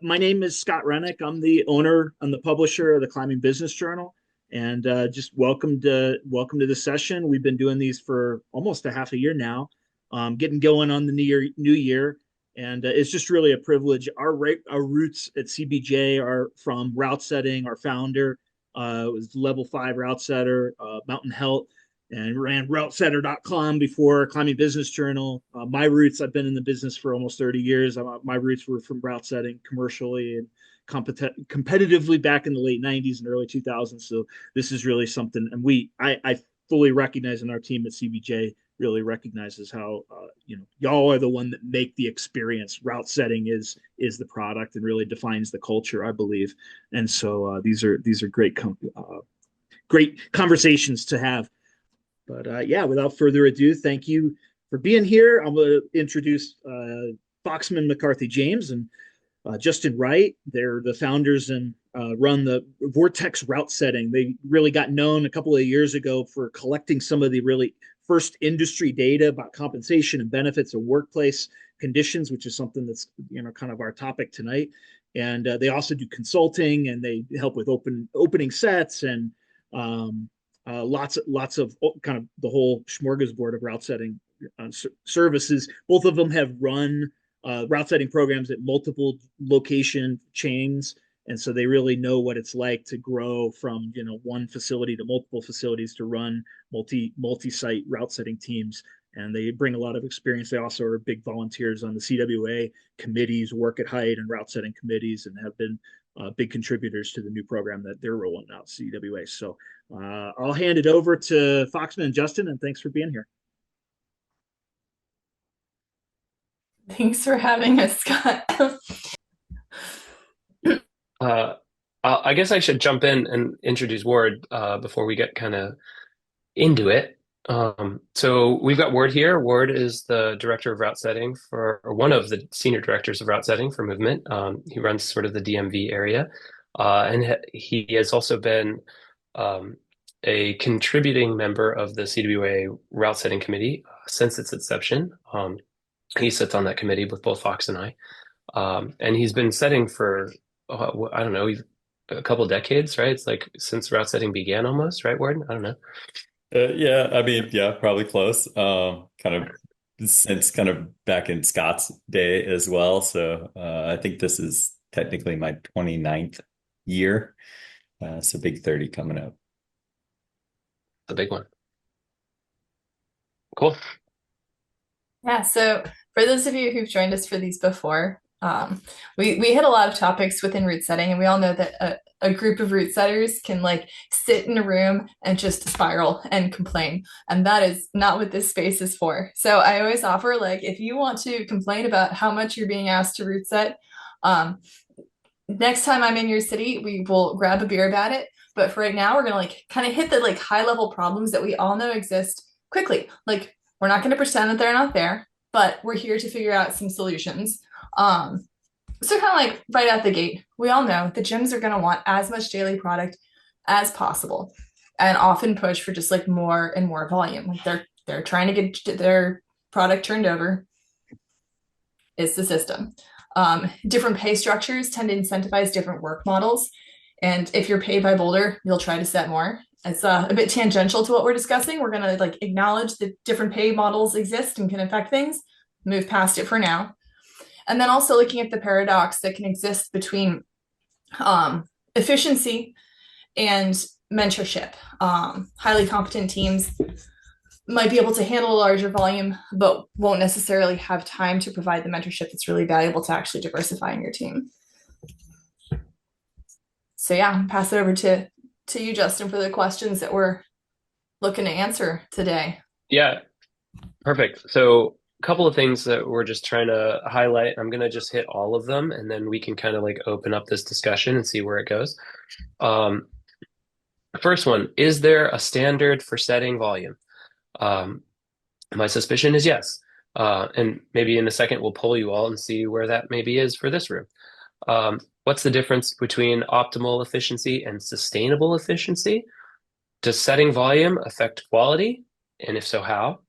My name is Scott Rennick. I'm the owner and the publisher of the Climbing Business Journal, and just welcome to the session. We've been doing these for almost a half a year now, getting going on the new year, and it's just really a privilege. Our roots at CBJ are from route setting. Our founder was level 5 route setter, Mountain Health, and ran routesetter.com before Climbing Business Journal. My roots, I've been in the business for almost 30 years. My roots were from route setting commercially and competitively back in the late 90s and early 2000s. So this is really something, and I fully recognize, in our team at CBJ really recognizes how y'all are the one that make the experience. Route setting is the product and really defines the culture, I believe. And so these are great conversations to have. But yeah, without further ado, thank you for being here. I'm going to introduce Foxman McCarthy James and Justin Wright. They're the founders and run the Vortex Routesetting. They really got known a couple of years ago for collecting some of the really first industry data about compensation and benefits of workplace conditions, which is something that's kind of our topic tonight. And they also do consulting, and they help with opening sets and lots of kind of the whole smorgasbord of route setting services. Both of them have run route setting programs at multiple location chains, and so they really know what it's like to grow from one facility to multiple facilities to run multi-site route setting teams. And they bring a lot of experience. They also are big volunteers on the CWA committees, work at height and route setting committees, and have been big contributors to the new program that they're rolling out, CWA. So I'll hand it over to Foxman and Justin, and thanks for being here. Thanks for having us, Scott. I guess I should jump in and introduce Ward before we get kind of into it. So we've got Ward here. Ward is the director of route setting or one of the senior directors of route setting for Movement. He runs sort of the DMV area, and he has also been a contributing member of the CWA route setting committee since its inception. He sits on that committee with both Fox and I, and he's been setting for I don't know, a couple decades, right? It's like since route setting began almost, right, Ward? I don't know. Yeah, I mean, yeah, probably close. Kind of since kind of back in Scott's day as well. So I think this is technically my 29th year. So big 30 coming up. The big one. Cool. Yeah, so for those of you who've joined us for these before, we hit a lot of topics within route setting, and we all know that a group of route setters can like sit in a room and just spiral and complain. And that is not what this space is for. So I always offer, like, if you want to complain about how much you're being asked to route set, next time I'm in your city, we will grab a beer about it. But for right now, we're gonna like kind of hit the like high level problems that we all know exist quickly. Like, we're not gonna pretend that they're not there, but we're here to figure out some solutions. So kind of like right out the gate, we all know the gyms are going to want as much daily product as possible, and often push for just like more and more volume. Like they're trying to get their product turned over. It's the system. Different pay structures tend to incentivize different work models, and if you're paid by boulder, you'll try to set more. It's a bit tangential to what we're discussing. We're going to like acknowledge that different pay models exist and can affect things, move past it for now. And then also looking at the paradox that can exist between efficiency and mentorship. Highly competent teams might be able to handle a larger volume, but won't necessarily have time to provide the mentorship that's really valuable to actually diversifying your team. So yeah, I'll pass it over to you, Justin, for the questions that we're looking to answer today. Yeah, perfect. So a couple of things that we're just trying to highlight. I'm going to just hit all of them, and then we can kind of like open up this discussion and see where it goes. First one, is there a standard for setting volume? My suspicion is yes. And maybe in a second, we'll pull you all and see where that maybe is for this room. What's the difference between optimal efficiency and sustainable efficiency? Does setting volume affect quality? And if so, how?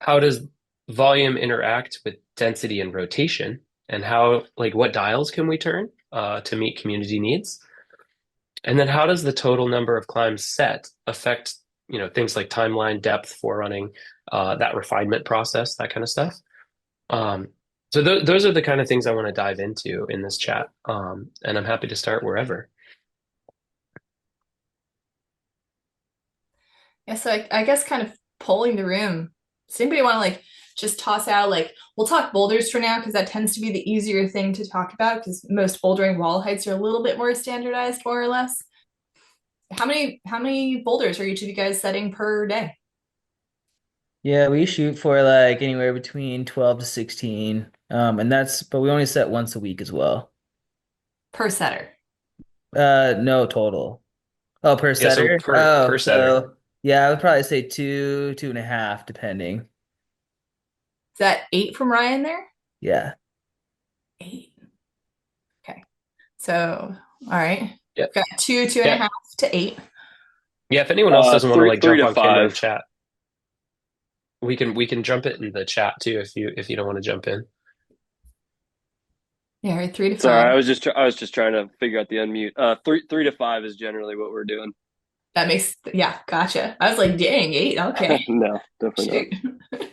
How does volume interact with density and rotation? and how, like, what dials can we turn to meet community needs? And then how does the total number of climbs set affect, things like timeline, depth, forerunning, that refinement process, that kind of stuff. So those are the kind of things I want to dive into in this chat. And I'm happy to start wherever. Yeah, so I guess kind of polling the room. Does anybody want to like just toss out like we'll talk boulders for now because that tends to be the easier thing to talk about because most bouldering wall heights are a little bit more standardized, more or less. How many boulders are each of you guys setting per day? Yeah, we shoot for like anywhere between 12 to 16. But we only set once a week as well. Per setter. No total. Oh, per Yeah, so setter? per setter. So yeah, I would probably say two and a half, depending. Is that 8 from Ryan there? Yeah. 8. Okay. So, all right. Yeah. Got two and a Yeah. half to 8. Yeah, if anyone else doesn't want to like three jump to on camera and five. chat, we can jump it in the chat too if you don't want to jump in. Yeah, right, 3 to 5. Sorry, I was just trying to figure out the unmute. 3 to 5 is generally what we're doing. That makes, yeah, gotcha. I was like, dang, 8. Okay. No, definitely Shoot.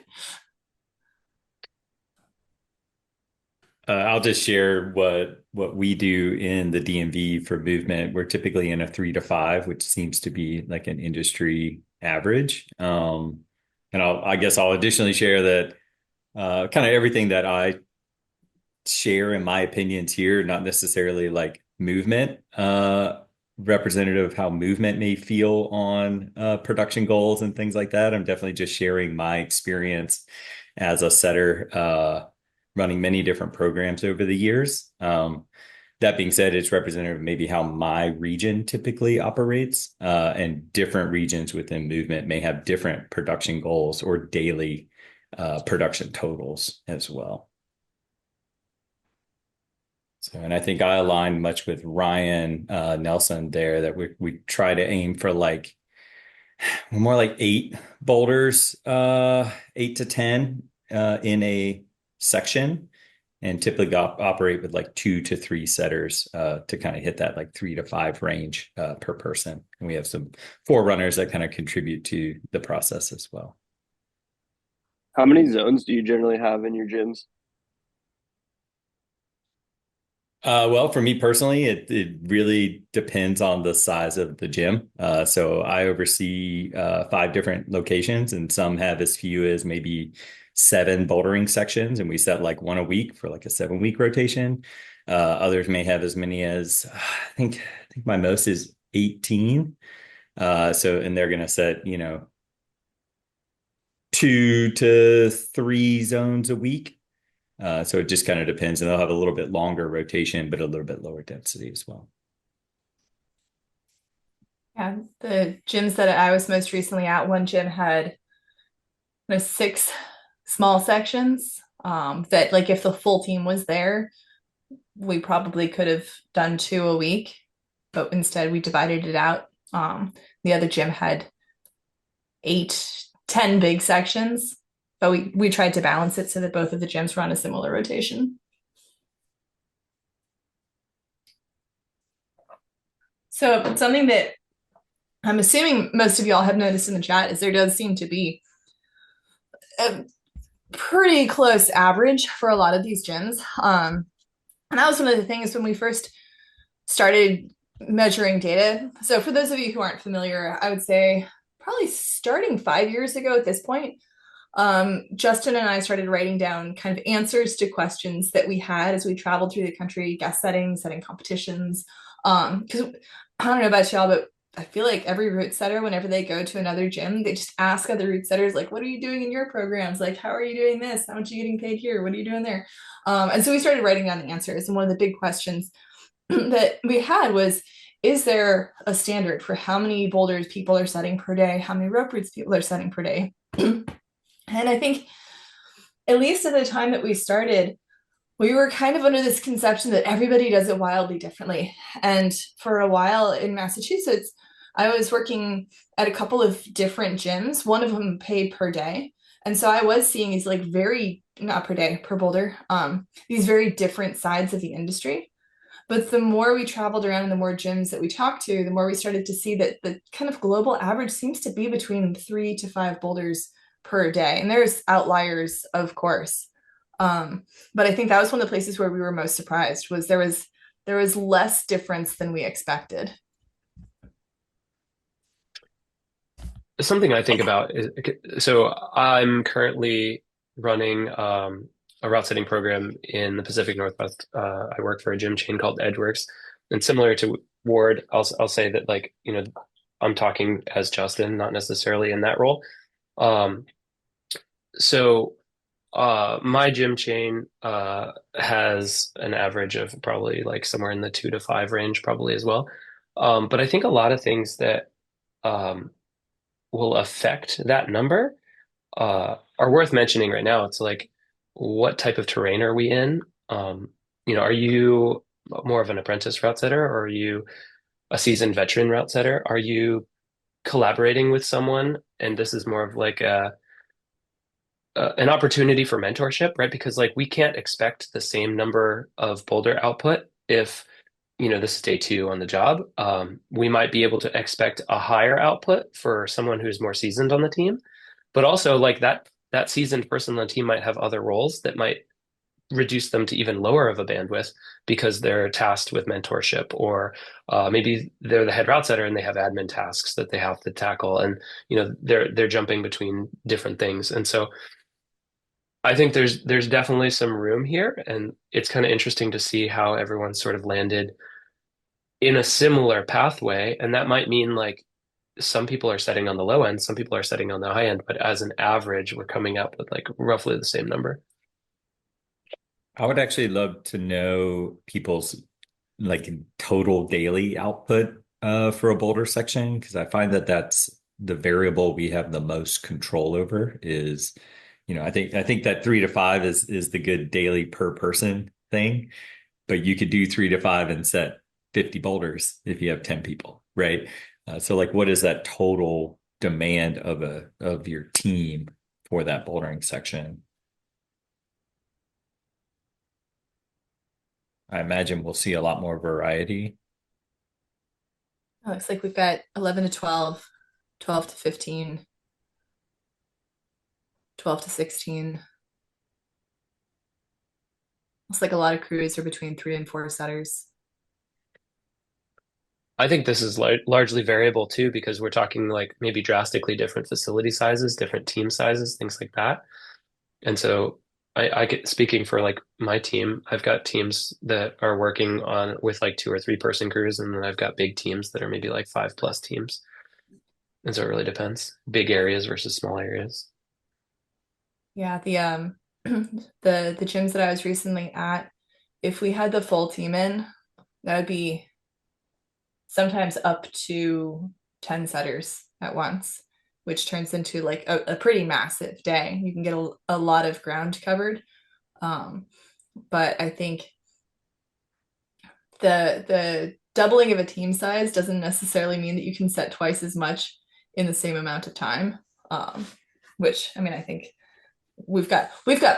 I'll just share what we do in the DMV for movement. We're typically in a 3 to 5, which seems to be like an industry average. And I guess I'll additionally share that kind of everything that I share in my opinions here, not necessarily like movement representative of how movement may feel on production goals and things like that. I'm definitely just sharing my experience as a setter running many different programs over the years. That being said, it's representative of maybe how my region typically operates, and different regions within movement may have different production goals or daily production totals as well. So, and I think I align much with Ryan Nelson there that we try to aim for like more like 8 boulders, 8 to 10 in a section, and typically operate with like 2 to 3 setters to kind of hit that like 3 to 5 range per person. And we have some forerunners that kind of contribute to the process as well. How many zones do you generally have in your gyms? Well, for me personally, it really depends on the size of the gym. So I oversee 5 different locations, and some have as few as maybe 7 bouldering sections, and we set like one a week for like a 7-week rotation. Others may have as many as I think my most is 18. And they're going to set 2 to 3 zones a week. So it just kind of depends, and they'll have a little bit longer rotation, but a little bit lower density as well. Yeah, the gyms that I was most recently at, one gym had 6 small sections that like if the full team was there, we probably could have done 2 a week, but instead we divided it out. The other gym had 8, 10 big sections. But we tried to balance it so that both of the gyms were on a similar rotation. So something that I'm assuming most of y'all have noticed in the chat is there does seem to be a pretty close average for a lot of these gyms. And that was one of the things when we first started measuring data. So for those of you who aren't familiar, I would say probably starting 5 years ago at this point, Justin and I started writing down kind of answers to questions that we had as we traveled through the country, guest setting competitions. Because I don't know about y'all, but I feel like every route setter, whenever they go to another gym, they just ask other route setters, like, what are you doing in your programs? Like, how are you doing this? How much are you getting paid here? What are you doing there? And so we started writing down the answers. And one of the big questions that we had was, is there a standard for how many boulders people are setting per day? How many rope routes people are setting per day? And I think, at least at the time that we started, we were kind of under this conception that everybody does it wildly differently. And for a while in Massachusetts, I was working at a couple of different gyms. One of them paid per day. And so I was seeing these like very not per day, per boulder, these very different sides of the industry. But the more we traveled around and the more gyms that we talked to, the more we started to see that the kind of global average seems to be between 3 to 5 boulders per day. And there's outliers, of course. But I think that was one of the places where we were most surprised was there was less difference than we expected. Something I think about is, so I'm currently running a route setting program in the Pacific Northwest. I work for a gym chain called Edgeworks, and similar to Ward, I'll say that, like, I'm talking as Justin, not necessarily in that role. Um, so my gym chain has an average of probably like somewhere in the 2 to 5 range, probably as well. But I think a lot of things that um, will affect that number are worth mentioning right now. It's like, what type of terrain are we in? Are you more of an apprentice route setter, or are you a seasoned veteran route setter? Are you collaborating with someone? And this is more of like an opportunity for mentorship, right? Because like we can't expect the same number of boulder output if this is day 2 on the job. We might be able to expect a higher output for someone who's more seasoned on the team, but also like that seasoned person on the team might have other roles that might reduce them to even lower of a bandwidth because they're tasked with mentorship, or maybe they're the head route setter and they have admin tasks that they have to tackle, and they're jumping between different things. And so I think there's definitely some room here, and it's kind of interesting to see how everyone's sort of landed in a similar pathway. And that might mean like some people are setting on the low end, some people are setting on the high end, but as an average, we're coming up with like roughly the same number. I would actually love to know people's like total daily output for a boulder section, because I find that that's the variable we have the most control over. Is I think that 3 to 5 is the good daily per person thing, but you could do 3 to 5 and set 50 boulders if you have 10 people, right? So like, what is that total demand of your team for that bouldering section? I imagine we'll see a lot more variety. It looks like we've got 11 to 12, 12 to 15, 12 to 16. Looks like a lot of crews are between 3 and 4 setters. I think this is largely variable too, because we're talking like maybe drastically different facility sizes, different team sizes, things like that. And so I get, speaking for like my team, I've got teams that are working on with like 2 or 3 person crews, and then I've got big teams that are maybe like 5+ teams. And so it really depends. Big areas versus small areas. Yeah, the the gyms that I was recently at, if we had the full team in, that would be sometimes up to 10 setters at once, which turns into like a pretty massive day. You can get a lot of ground covered. But I think the doubling of a team size doesn't necessarily mean that you can set twice as much in the same amount of time. Which, I mean, I think we've got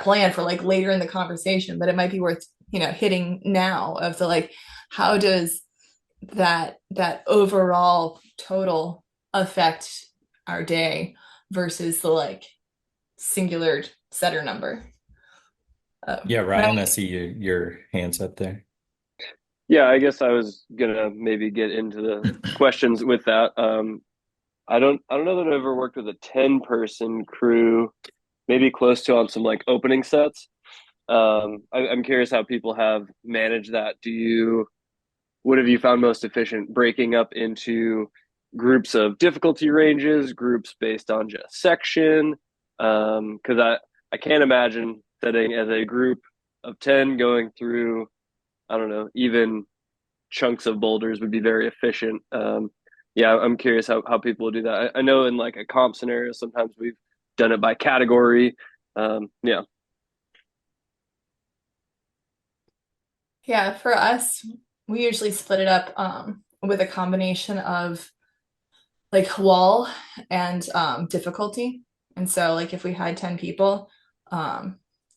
planned for like later in the conversation, but it might be worth hitting now of the like, how does that overall total affect our day versus the like singular setter number. Yeah, Ryan, I see your hands up there. Yeah, I guess I was gonna maybe get into the questions with that. I don't know that I've ever worked with a 10-person crew, maybe close to on some like opening sets. I'm curious how people have managed that. What have you found most efficient, breaking up into groups of difficulty ranges, groups based on just section? Because I can't imagine setting as a group of 10 going through, I don't know, even chunks of boulders would be very efficient. Yeah, I'm curious how people do that. I know in like a comp scenario, sometimes we've done it by category. Yeah. Yeah, for us, we usually split it up with a combination of like wall and difficulty. And so like if we had 10 people,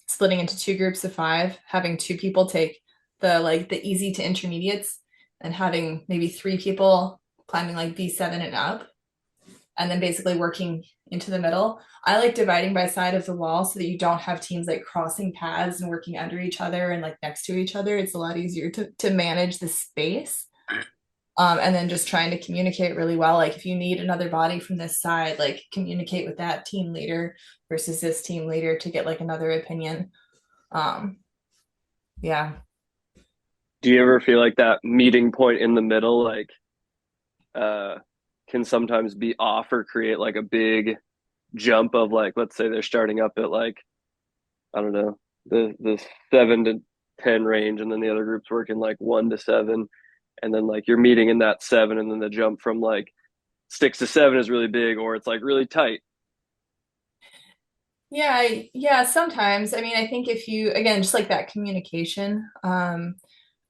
splitting into two groups of 5, having 2 people take the easy to intermediates, and having maybe 3 people climbing like B7 and up, and then basically working into the middle. I like dividing by side of the wall so that you don't have teams like crossing paths and working under each other and like next to each other. It's a lot easier to manage the space. And then just trying to communicate really well. Like if you need another body from this side, like communicate with that team leader versus this team leader to get like another opinion. Yeah. Do you ever feel like that meeting point in the middle, like, can sometimes be off or create like a big jump of like, let's say they're starting up at like, I don't know, the 7 to 10 range, and then the other group's working like 1 to 7, and then like you're meeting in that 7, and then the jump from like 6 to 7 is really big, or it's like really tight. Yeah, sometimes. I mean, I think if you, again, just like that communication,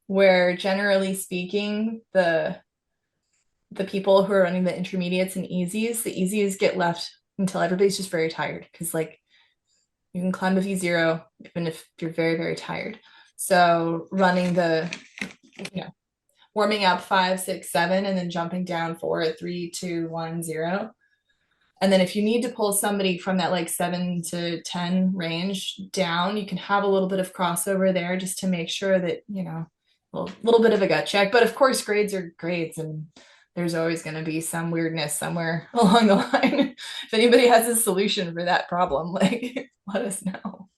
where generally speaking, the people who are running the intermediates and the easies get left until everybody's just very tired, because like you can climb a V0 even if you're very, very tired. So running warming up 5, 6, 7, and then jumping down 4, 3, 2, 1, 0. And then if you need to pull somebody from that like 7 to 10 range down, you can have a little bit of crossover there just to make sure that, a little bit of a gut check. But of course, grades are grades, and there's always going to be some weirdness somewhere along the line. If anybody has a solution for that problem, like let us know.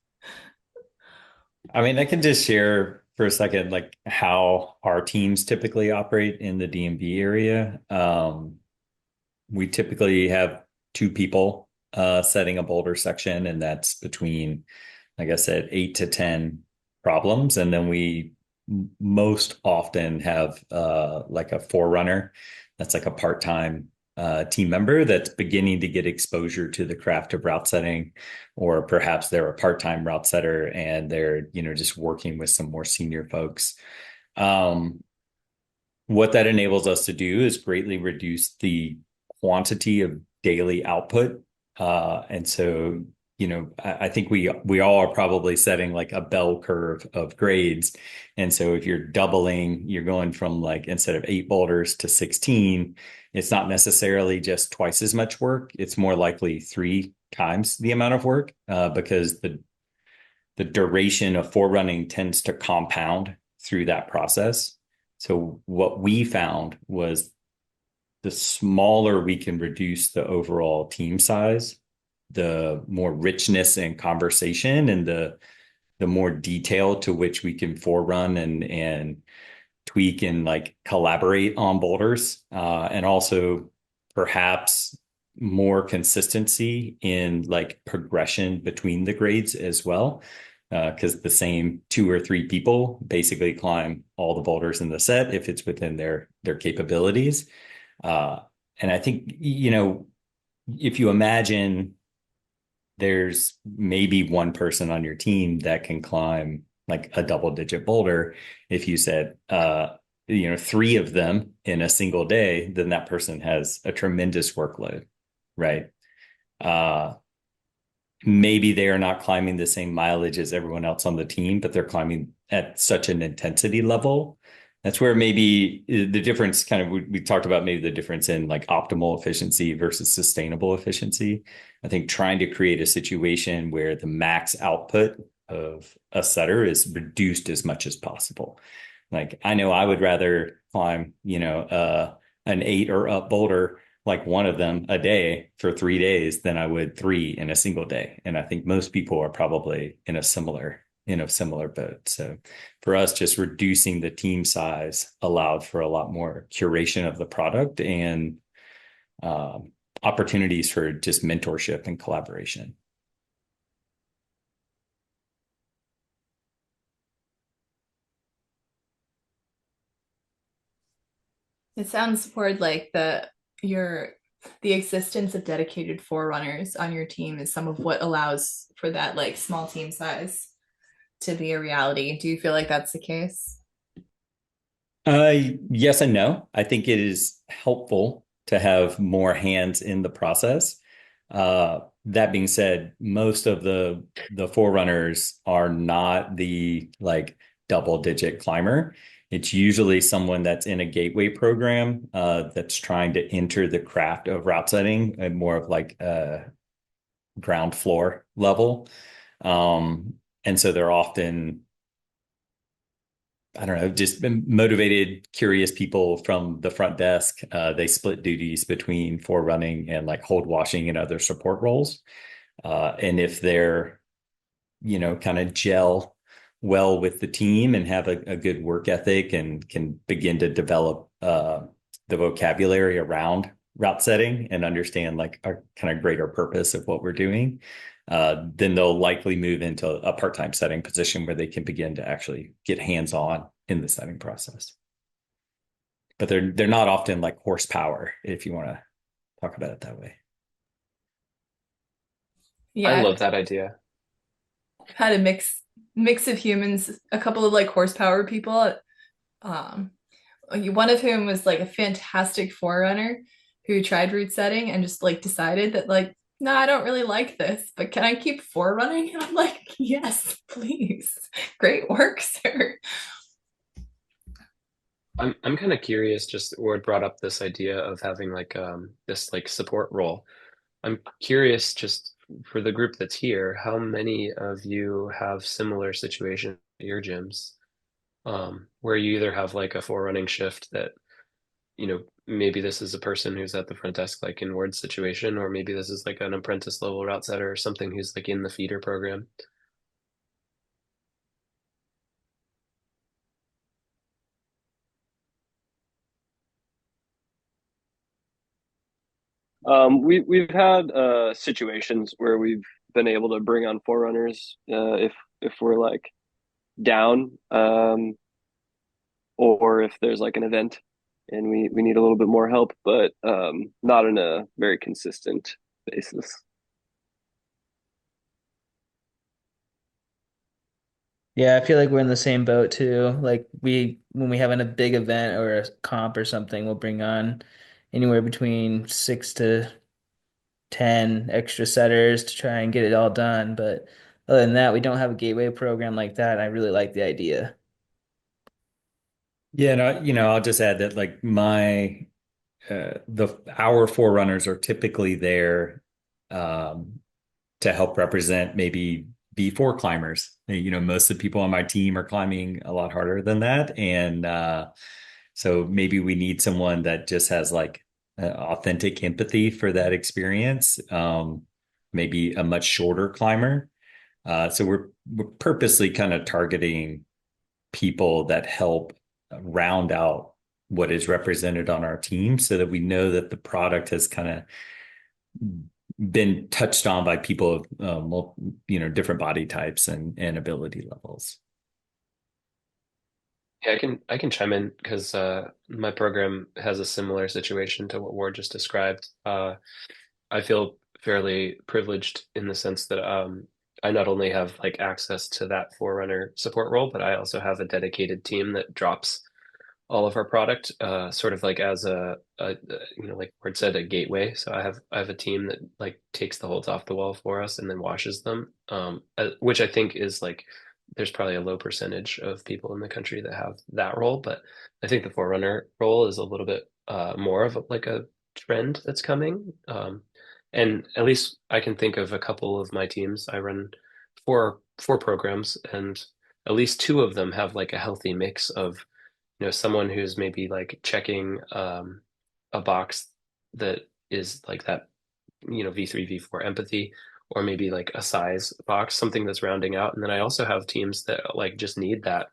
I mean, I can just share for a second, like how our teams typically operate in the DMV area. We typically have 2 people setting a boulder section, and that's between, like I said, 8 to 10 problems. And then we most often have like a forerunner. That's like a part-time team member that's beginning to get exposure to the craft of route setting, or perhaps they're a part-time route setter and they're, just working with some more senior folks. What that enables us to do is greatly reduce the quantity of daily output. And so, I think we all are probably setting like a bell curve of grades. And so if you're doubling, you're going from like, instead of 8 boulders to 16, it's not necessarily just twice as much work. It's more likely 3 times the amount of work, because the duration of forerunning tends to compound through that process. So what we found was the smaller we can reduce the overall team size, the more richness in conversation and the more detail to which we can forerun and tweak and like collaborate on boulders, and also perhaps more consistency in like progression between the grades as well. Because the same 2 or 3 people basically climb all the boulders in the set if it's within their capabilities. And I think, if you imagine there's maybe one person on your team that can climb like a double-digit boulder, if you said, 3 of them in a single day, then that person has a tremendous workload, right? Maybe they are not climbing the same mileage as everyone else on the team, but they're climbing at such an intensity level. That's where maybe the difference we talked about maybe the difference in like optimal efficiency versus sustainable efficiency. I think trying to create a situation where the max output of a setter is reduced as much as possible. Like I know I would rather climb, an 8 or up boulder, like one of them a day for 3 days than I would 3 in a single day. And I think most people are probably in a similar boat. So for us, just reducing the team size allowed for a lot more curation of the product and opportunities for just mentorship and collaboration. It sounds more like the existence of dedicated forerunners on your team is some of what allows for that like small team size to be a reality. Do you feel like that's the case? Yes and no. I think it is helpful to have more hands in the process. That being said, most of the forerunners are not the like double-digit climber. It's usually someone that's in a gateway program that's trying to enter the craft of route setting at more of like a ground floor level. And so they're often, I don't know, just motivated, curious people from the front desk. They split duties between forerunning and like hold washing and other support roles. And if they're, kind of gel well with the team and have a good work ethic and can begin to develop the vocabulary around route setting and understand like our kind of greater purpose of what we're doing, then they'll likely move into a part-time setting position where they can begin to actually get hands-on in the setting process. But they're not often like horsepower, if you want to talk about it that way. Yeah, I love that idea. I've had a mix of humans, a couple of like horsepower people. One of whom was like a fantastic forerunner who tried route setting and just like decided that like, no, I don't really like this, but can I keep forerunning? And I'm like, yes, please. Great work, sir. I'm kind of curious, just Ward brought up this idea of having like this like support role. I'm curious just for the group that's here, how many of you have similar situation at your gyms, where you either have like a forerunning shift that, maybe this is a person who's at the front desk like in Ward's situation, or maybe this is like an apprentice level route setter or something who's like in the feeder program. We've had situations where we've been able to bring on forerunners if we're like down, or if there's like an event and we need a little bit more help, but not on a very consistent basis. Yeah, I feel like we're in the same boat too. Like when we have a big event or a comp or something, we'll bring on anywhere between 6 to 10 extra setters to try and get it all done. But other than that, we don't have a gateway program like that. I really like the idea. Yeah, no, I'll just add that like our forerunners are typically there um, to help represent maybe B4 climbers. Most of the people on my team are climbing a lot harder than that, and so maybe we need someone that just has like authentic empathy for that experience. Maybe a much shorter climber. So we're purposely kind of targeting people that help round out what is represented on our team so that we know that the product has kind of been touched on by people of different body types and ability levels. Yeah, I can chime in because my program has a similar situation to what Ward just described. I feel fairly privileged in the sense that I not only have like access to that forerunner support role, but I also have a dedicated team that drops all of our product, sort of like as like Ward said, a gateway. So I have a team that like takes the holds off the wall for us and then washes them, which I think is like there's probably a low percentage of people in the country that have that role, but I think the forerunner role is a little bit more of like a trend that's coming. And at least I can think of a couple of my teams. I run four programs, and at least two of them have like a healthy mix of someone who's maybe like checking a box that is like that, V3, V4 empathy, or maybe like a size box, something that's rounding out. And then I also have teams that like just need that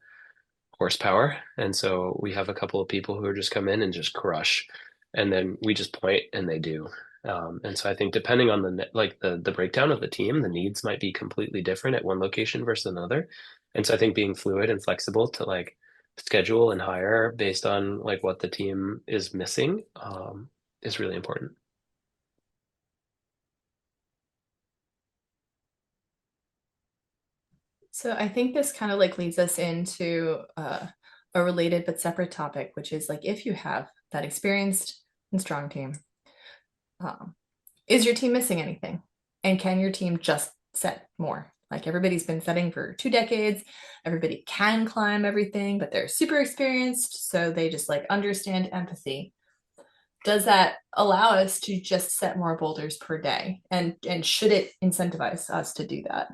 horsepower. And so we have a couple of people who are just come in and just crush. And then we just point and they do. And so I think depending on the breakdown of the team, the needs might be completely different at one location versus another. And so I think being fluid and flexible to like schedule and hire based on like what the team is missing is really important. So I think this kind of like leads us into a related but separate topic, which is like if you have that experienced and strong team, um, Is your team missing anything? And can your team just set more? Like everybody's been setting for 2 decades. Everybody can climb everything, but they're super experienced. So they just like understand empathy. Does that allow us to just set more boulders per day? And should it incentivize us to do that?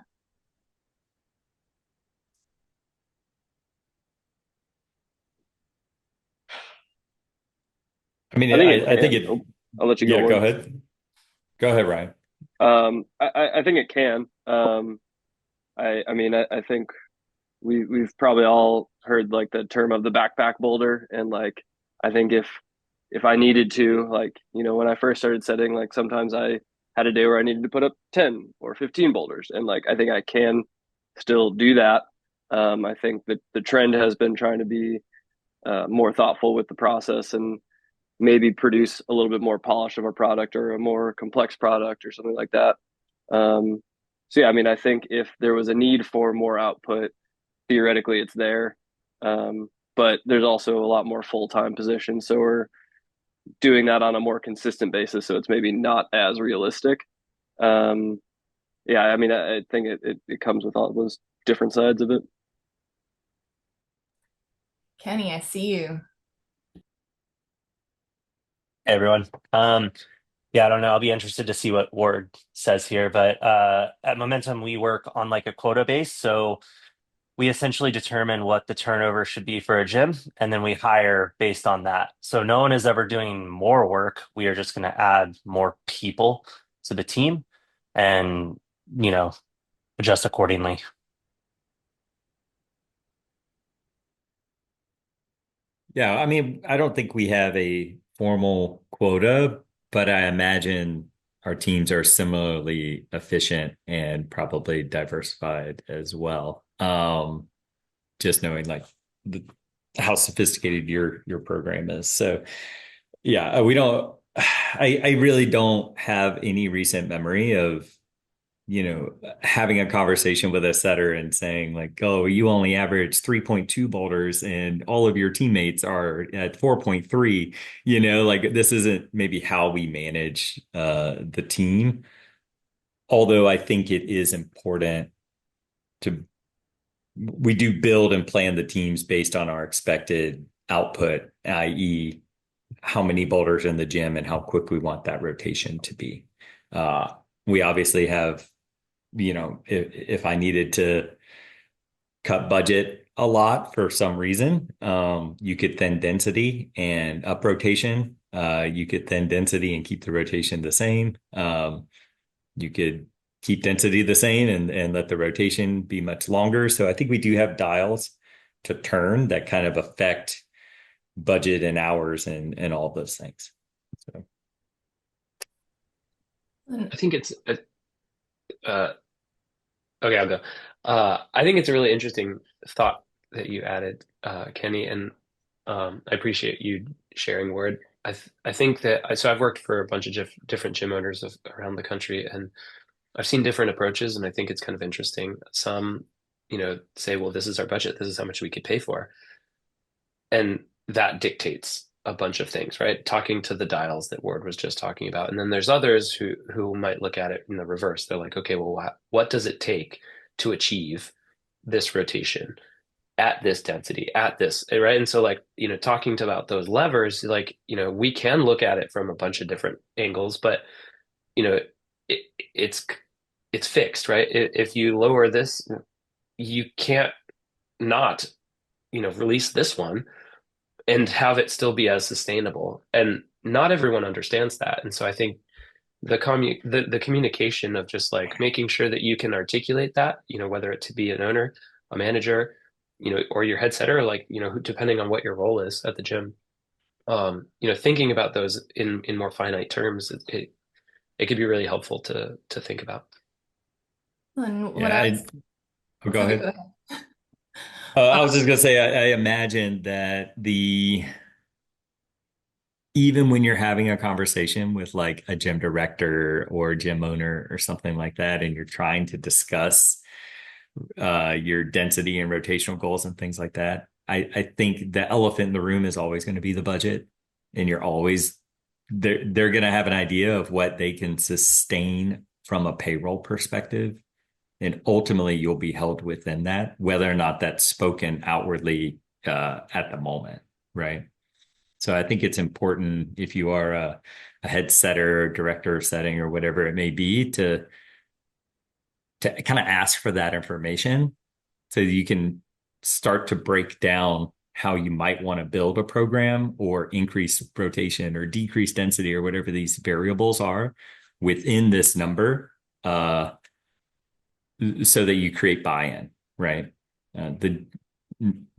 I mean, I think it I think can. it, Oh, I'll let you go, yeah, go Ward. ahead. Go ahead, Ryan. I think it can. I mean, I think we've probably all heard like the term of the backpack boulder, and like I think if I needed to, like, when I first started setting, like sometimes I had a day where I needed to put up 10 or 15 boulders, and like I think I can still do that. I think that the trend has been trying to be more thoughtful with the process and maybe produce a little bit more polish of a product or a more complex product or something like that. Um, so yeah, I mean, I think if there was a need for more output, theoretically it's there. But there's also a lot more full-time positions. So we're doing that on a more consistent basis. So it's maybe not as realistic. Um, yeah, I mean, I think it comes with all those different sides of it. Kenny, I see you. Hey everyone. Yeah, I don't know. I'll be interested to see what Ward says here, but at Momentum we work on like a quota base, so we essentially determine what the turnover should be for a gym, and then we hire based on that. So no one is ever doing more work. We are just going to add more people to the team, and you know, adjust accordingly. Yeah, I mean, I don't think we have a formal quota, but I imagine our teams are similarly efficient and probably diversified as well. Just knowing like the, how sophisticated your program is. So yeah, we don't. I really don't have any recent memory of having a conversation with a setter and saying like, oh, you only average 3.2 boulders and all of your teammates are at 4.3, like this isn't maybe how we manage the team. Although I think it is important to, we do build and plan the teams based on our expected output, i.e., how many boulders in the gym and how quick we want that rotation to be. We obviously have, if I needed to cut budget a lot for some reason, you could thin density and up rotation. You could thin density and keep the rotation the same. You could keep density the same and let the rotation be much longer. So I think we do have dials to turn that kind of affect budget and hours and all those things. So I think it's uh, okay. I'll go. I think it's a really interesting thought that you added, Kenny, and I appreciate you sharing word. I think that so I've worked for a bunch of different gym owners around the country, and I've seen different approaches, and I think it's kind of interesting. Some, say, well, this is our budget, this is how much we could pay for, and that dictates a bunch of things, right? Talking to the dials that Ward was just talking about, and then there's others who might look at it in the reverse. They're like, okay, well, what does it take to achieve this rotation at this density, at this, right? And so, like, talking to about those levers, like, we can look at it from a bunch of different angles, but you know, it, it's it's fixed, right? If you lower this, you can't not, release this one and have it still be as sustainable. And not everyone understands that. And so I think the communication of just like making sure that you can articulate that, whether it to be an owner, a manager, or your head setter, like, depending on what your role is at the gym, thinking about those in more finite terms, it could be really helpful to think about. And what yeah, I was, go okay, ahead. go ahead. I was just gonna say, I imagine that even when you're having a conversation with like a gym director or a gym owner or something like that, and you're trying to discuss your density and rotational goals and things like that, I think the elephant in the room is always going to be the budget, and you're always they're going to have an idea of what they can sustain from a payroll perspective. And ultimately, you'll be held within that, whether or not that's spoken outwardly at the moment, right? So I think it's important if you are a head setter, director of setting, or whatever it may be, to kind of ask for that information so you can start to break down how you might want to build a program or increase rotation or decrease density or whatever these variables are within this number, so that you create buy-in, right? The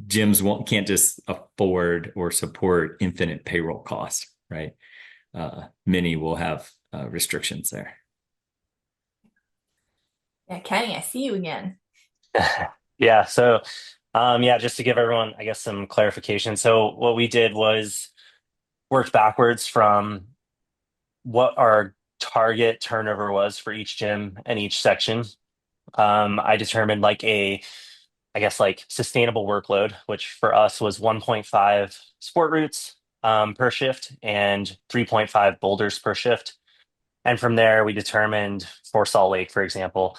gyms can't just afford or support infinite payroll costs, right? Many will have restrictions there. Yeah, Kenny, I see you again. Yeah. So, yeah, just to give everyone, I guess, some clarification. So what we did was worked backwards from what our target turnover was for each gym and each section. I determined I guess, like sustainable workload, which for us was 1.5 sport routes per shift and 3.5 boulders per shift. And from there, we determined for Salt Lake, for example,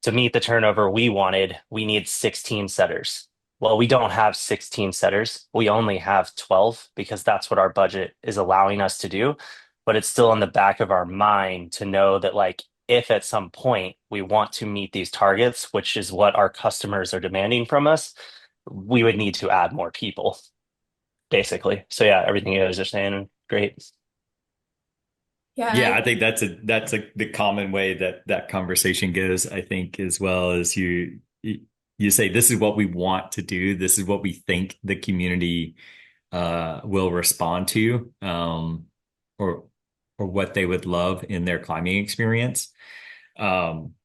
to meet the turnover we wanted, we need 16 setters. Well, we don't have 16 setters. We only have 12 because that's what our budget is allowing us to do. But it's still in the back of our mind to know that, like, if at some point we want to meet these targets, which is what our customers are demanding from us, we would need to add more people, basically. So, yeah, everything you guys are saying, great. Yeah, Yeah, I think that's the common way that conversation goes, I think, as well as you say, this is what we want to do, this is what we think the community will respond to, or what they would love in their climbing experience. Um,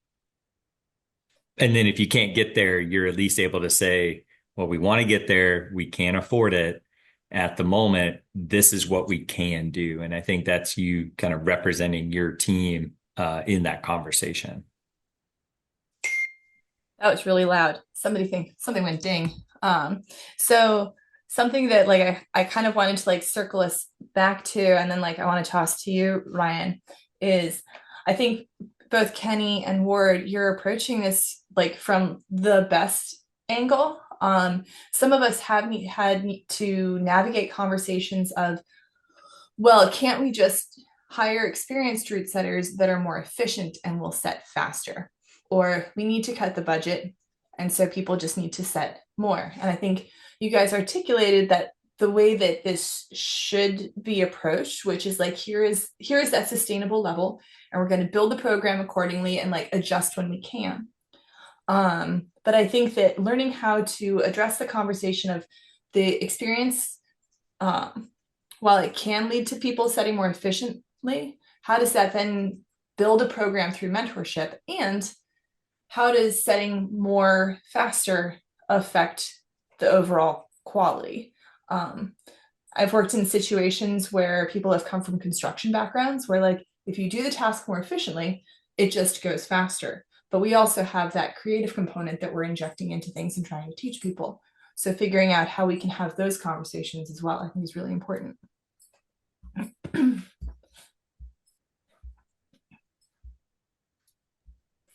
and then if you can't get there, you're at least able to say, well, we want to get there, we can't afford it at the moment, this is what we can do. And I think that's you kind of representing your team in that conversation. that was really loud. Something went ding. So something that like I kind of wanted to like circle us back to, and then like I want to toss to you, Ryan, is I think both Kenny and Ward, you're approaching this like from the best angle. Some of us have had to navigate conversations of, well, can't we just hire experienced route setters that are more efficient and will set faster? Or we need to cut the budget, and so people just need to set more. And I think you guys articulated that the way that this should be approached, which is like here is that sustainable level, and we're going to build the program accordingly and like adjust when we can. But I think that learning how to address the conversation of the experience, while it can lead to people setting more efficiently, how does that then build a program through mentorship? And how does setting more faster affect the overall quality? I've worked in situations where people have come from construction backgrounds where like, if you do the task more efficiently, it just goes faster. But we also have that creative component that we're injecting into things and trying to teach people. So figuring out how we can have those conversations as well, I think is really important.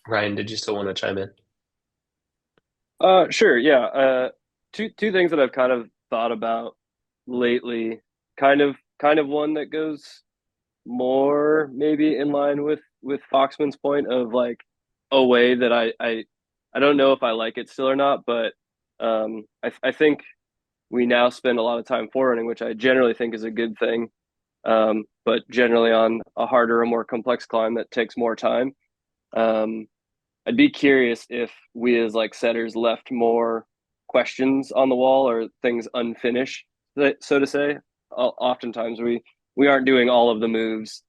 Ryan, did you still want to chime in? Sure, yeah. Two things that I've kind of thought about lately. Kind of one that goes more maybe in line with Foxman's point of like a way that I don't know if I like it still or not, but I think we now spend a lot of time forerunning, which I generally think is a good thing. But generally on a harder or more complex climb that takes more time. Um, I'd be curious if we as like setters left more questions on the wall or things unfinished, so to say. Oftentimes we aren't doing all of the moves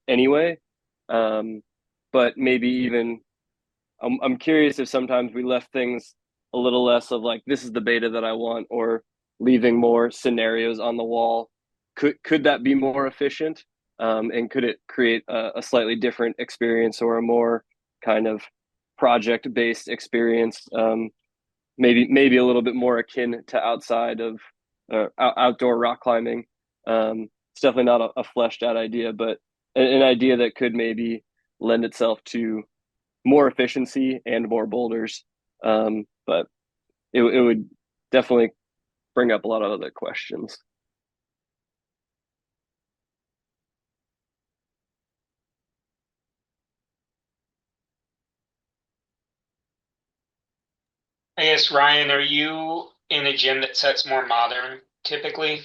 anyway, but maybe even I'm curious if sometimes we left things a little less of like this is the beta that I want, or leaving more scenarios on the wall. Could that be more efficient? And could it create a slightly different experience or a more kind of project based experience? Maybe a little bit more akin to outside of outdoor rock climbing. it's definitely not a fleshed out idea, but an idea that could maybe lend itself to more efficiency and more boulders. But it would definitely bring up a lot of other questions. I guess, Ryan, are you in a gym that sets more modern typically?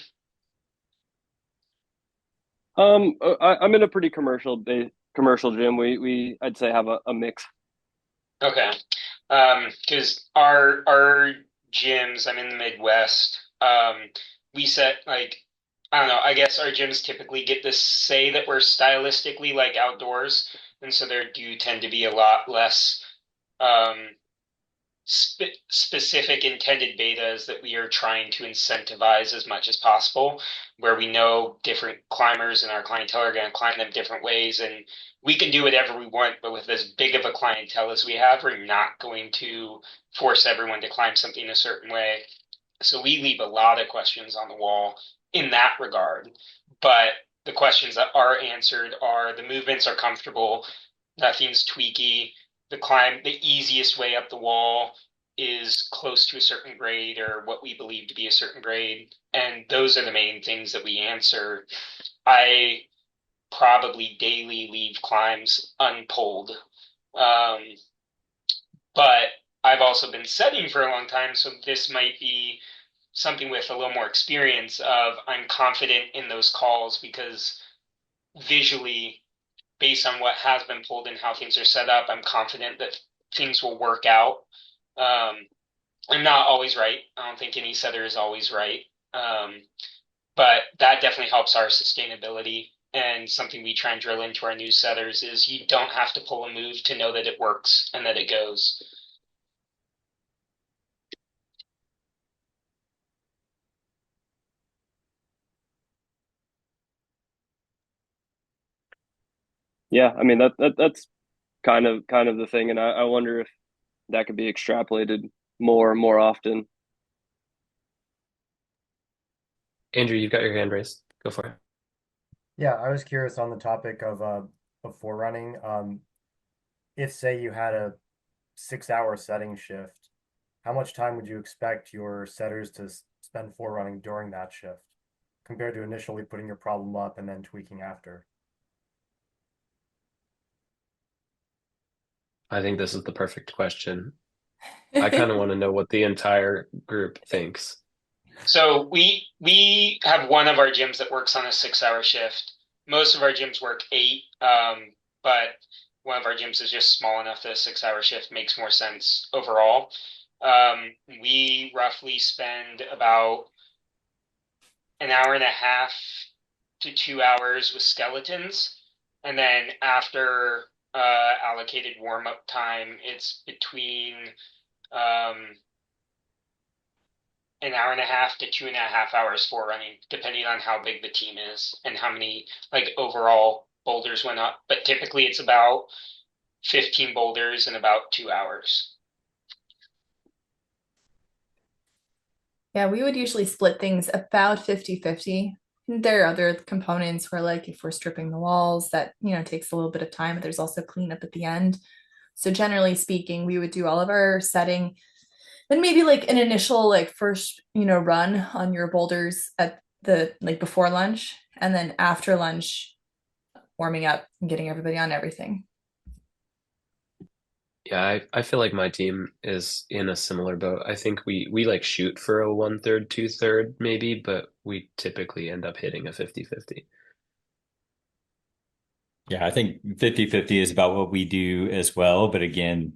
I'm in a pretty commercial gym. We I'd say have a mix. Okay. Because our gyms, I'm in the Midwest, we set like I don't know, I guess our gyms typically get this say that we're stylistically like outdoors, and so there do tend to be a lot less um specific intended betas that we are trying to incentivize as much as possible, where we know different climbers and our clientele are going to climb them different ways, and we can do whatever we want, but with as big of a clientele as we have, we're not going to force everyone to climb something a certain way. So we leave a lot of questions on the wall in that regard. But the questions that are answered are the movements are comfortable, nothing's tweaky, the climb, the easiest way up the wall is close to a certain grade or what we believe to be a certain grade. And those are the main things that we answer. I probably daily leave climbs unpulled. Um, but I've also been setting for a long time, so this might be something with a little more experience of I'm confident in those calls because visually, based on what has been pulled and how things are set up, I'm confident that things will work out. Um, I'm not always right. I don't think any setter is always right. Um, but that definitely helps our sustainability. And something we try and drill into our new setters is you don't have to pull a move to know that it works and that it goes. Yeah, I mean that's kind of the thing, and I wonder if that could be extrapolated more often. Andrew, you've got your hand raised. Go for it. Yeah, I was curious on the topic of forerunning. If say you had a 6 hour setting shift, how much time would you expect your setters to spend forerunning during that shift compared to initially putting your problem up and then tweaking after? I think this is the perfect question. I kind of want to know what the entire group thinks. So we have one of our gyms that works on a 6 hour shift. Most of our gyms work eight, but one of our gyms is just small enough that a 6 hour shift makes more sense overall. We roughly spend about an hour and a half to 2 hours with skeletons, and then after allocated warm up time, it's between um, an hour and a half to 2.5 hours for running, depending on how big the team is and how many like overall boulders went up. But typically it's about 15 boulders in about 2 hours. Yeah, we would usually split things about 50-50. There are other components where, like, if we're stripping the walls, that, takes a little bit of time, but there's also cleanup at the end. So generally speaking, we would do all of our setting, then maybe like an initial, like, first, run on your boulders at the, like, before lunch, and then after lunch, warming up and getting everybody on everything. Yeah, I feel like my team is in a similar boat. I think we like shoot for a 1/3, 2/3 maybe, but we typically end up hitting a 50/50. Yeah, I think 50/50 is about what we do as well. But again,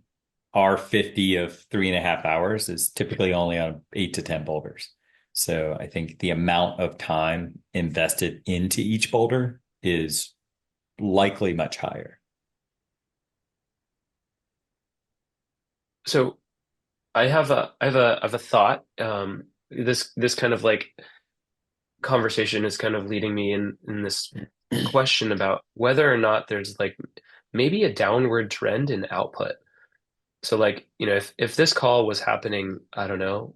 our 50 of 3.5 hours is typically only on 8 to 10 boulders. So I think the amount of time invested into each boulder is likely much higher. So I have a thought. This kind of like conversation is kind of leading me in this question about whether or not there's like maybe a downward trend in output. So like, if this call was happening, I don't know,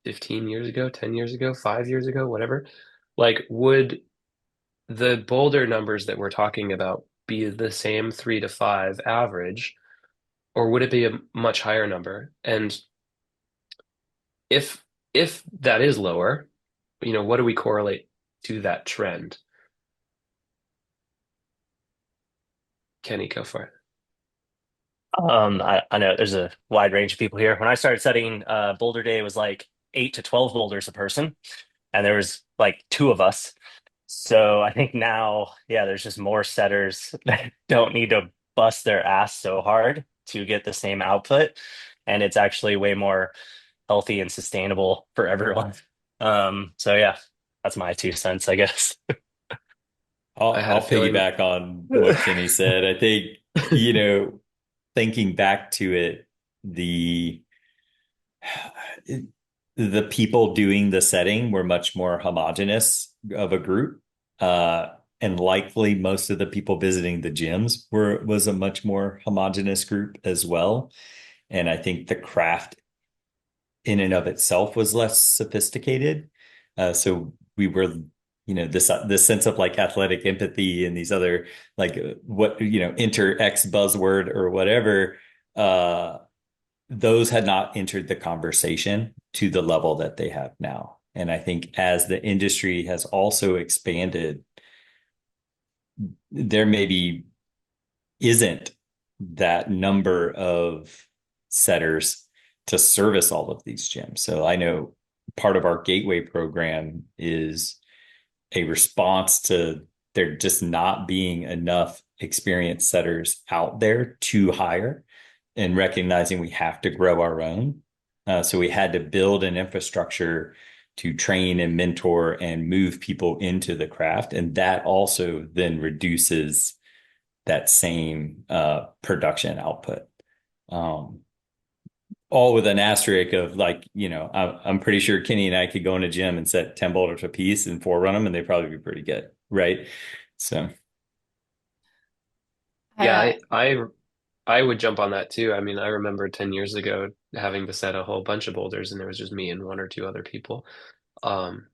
15 years ago, 10 years ago, 5 years ago, whatever, like would the boulder numbers that we're talking about be the same 3 to 5 average, or would it be a much higher number? And if if that is lower, what do we correlate to that trend? Kenny, go for it. I know there's a wide range of people here. When I started setting Boulder Day, it was like 8 to 12 boulders a person, and there was like two of us. So I think now, yeah, there's just more setters that don't need to bust their ass so hard to get the same output, and it's actually way more healthy and sustainable for everyone. So yeah, that's my 2 cents, I guess. I had a I'll feeling. piggyback on what Kenny said. I think, you know, thinking back to it, the the people doing the setting were much more homogenous of a group. And likely most of the people visiting the gyms was a much more homogenous group as well. And I think the craft in and of itself was less sophisticated. So we were, this sense of like athletic empathy and these other like what enter X buzzword or whatever. Those had not entered the conversation to the level that they have now. And I think as the industry has also expanded, there maybe isn't that number of setters to service all of these gyms. So I know part of our gateway program is a response to there just not being enough experienced setters out there to hire, and recognizing we have to grow our own. So we had to build an infrastructure to train and mentor and move people into the craft. And that also then reduces that same production output. All with an asterisk of like, I'm pretty sure Kenny and I could go in a gym and set 10 boulders a piece and forerun them, and they'd probably be pretty good. Right. So. Yeah, I would jump on that too. I mean, I remember 10 years ago having to set a whole bunch of boulders and there was just me and one or two other people. Um,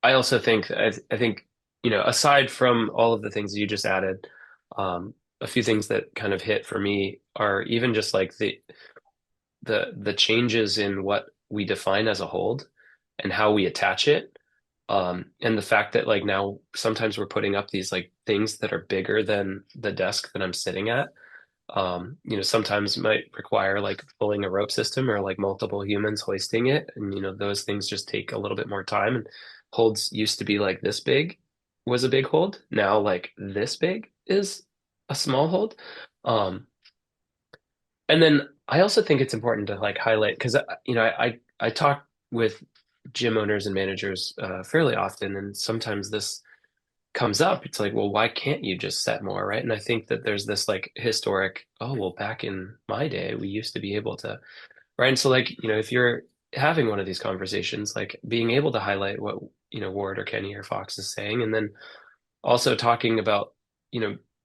I also think, I think, aside from all of the things you just added, a few things that kind of hit for me are even just like the changes in what we define as a hold and how we attach it. And the fact that like now sometimes we're putting up these like things that are bigger than the desk that I'm sitting at. Sometimes might require like pulling a rope system or like multiple humans hoisting it. And, those things just take a little bit more time. And holds used to be like this big was a big hold. Now, like this big is a small hold. Um, and then I also think it's important to like highlight because, I talk with gym owners and managers fairly often. And sometimes this comes up, it's like, well, why can't you just set more, right? And I think that there's this like historic, oh, well, back in my day, we used to be able to, right? And so like, if you're having one of these conversations, like being able to highlight what, Ward or Kenny or Fox is saying, and then also talking about,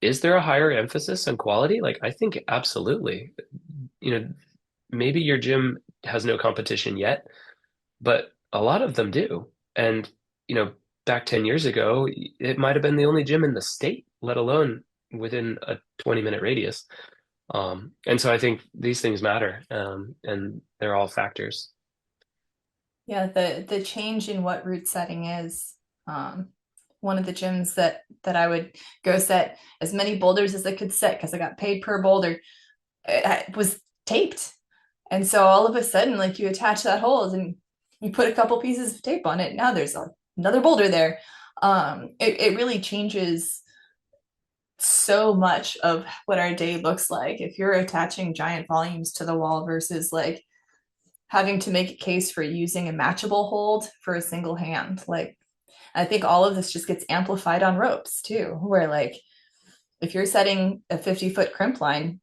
is there a higher emphasis on quality? Like, I think absolutely, you know, maybe your gym has no competition yet, but a lot of them do. And, you know, back 10 years ago, it might have been the only gym in the state, let alone within a 20-minute radius. And so I think these things matter, and they're all factors. Yeah, the change in what route setting is. One of the gyms that I would go set as many boulders as I could set because I got paid per boulder. It was taped. And so all of a sudden, like you attach that hold and you put a couple pieces of tape on it. Now there's another boulder there. It really changes so much of what our day looks like. If you're attaching giant volumes to the wall versus like having to make a case for using a matchable hold for a single hand. Like, I think all of this just gets amplified on ropes too, where like if you're setting a 50-foot crimp line,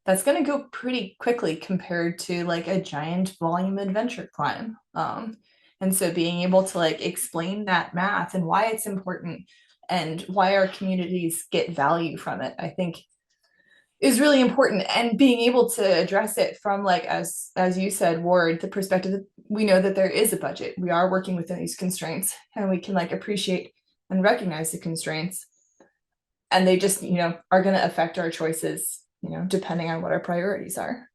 that's going to go pretty quickly compared to like a giant volume adventure climb. And so being able to like explain that math and why it's important and why our communities get value from it, I think is really important, and being able to address it from, like, as you said, Ward, the perspective that we know that there is a budget, we are working within these constraints, and we can like appreciate and recognize the constraints, and they just are going to affect our choices depending on what our priorities are.